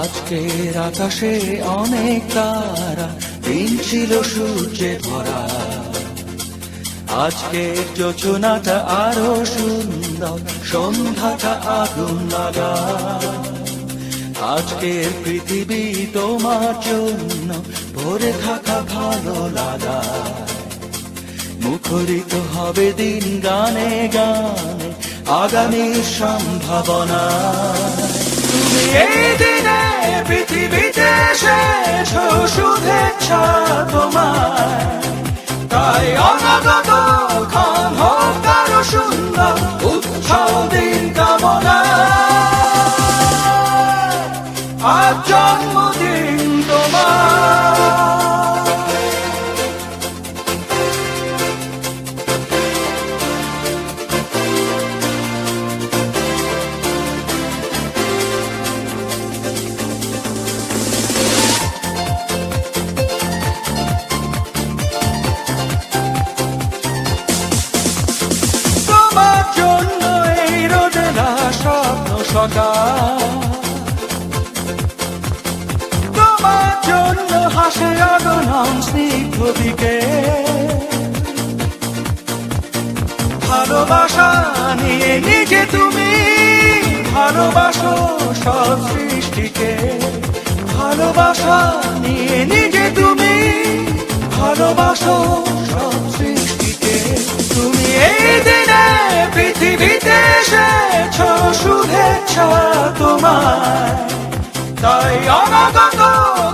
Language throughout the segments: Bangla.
আজকের আকাশে অনেক তারা, দিন ছিল সূর্যে ভরা। আজকের যোজনাটা আরো সুন্দর, সন্ধ্যাটা আগুন লাগা। আজকের পৃথিবী তোমার জন্য ভরে থাকা ভালো লাগা। মুখরিত হবে দিন গানে গানে, আগামীর সম্ভাবনা। তুমি এই দিনে পৃথিবীতে এসেছো, শুভেচ্ছা তোমার। তাই অনাগত ক্ষণ হোক আরো সুন্দর, উৎসব দিন কামনা। আজ জন্মদিন তোমার। তোমার জন্য হাসে অগণন স্নিগ্ধ দিকে। ভালোবাসা নিয়ে নিজে তুমি ভালোবাসো সব সৃষ্টিকে। ভালোবাসা নিয়ে নিজে তুমি ভালোবাসো সব সৃষ্টিকে। তুমি এই দিনে পৃথিবীতে এসেছো, শুভেচ্ছা তোমার। তাই অনাগত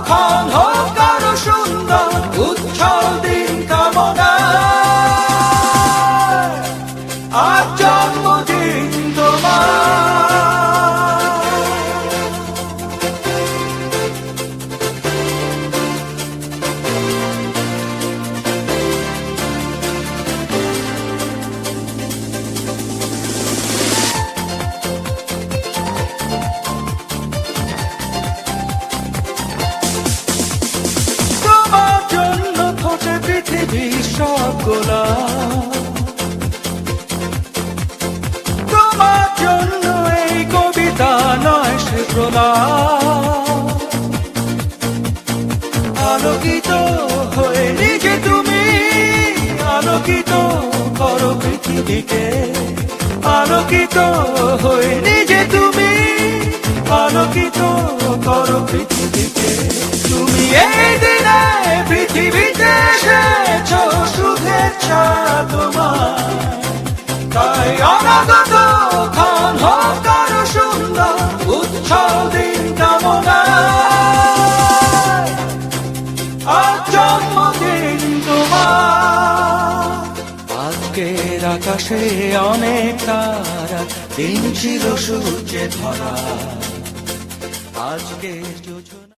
ক্ষণ হোক আরো সুন্দর, উৎসব দিন কামনা। আজ জন্মদিন তোমার। তোমার জন্য এই কবিতা নয় সে প্রলাপ। আলোকিত হয়ে নিজে তুমি আলোকিত করো পৃথিবীকে। আলোকিত হয়ে নিজে তুমি আলোকিত করো পৃথিবীকে। তুমি এই দিনে পৃথিবীতে এসেছো, শুভেচ্ছা তোমার। তাই অনাগত ক্ষণ হোক আরো সুন্দর, উৎসব দিন কামনা। আজ জন্মদিন তোমার। আজকের আকাশে অনেক তারা, দিন ছিল সূর্যে ভরা। আজকের যোজনা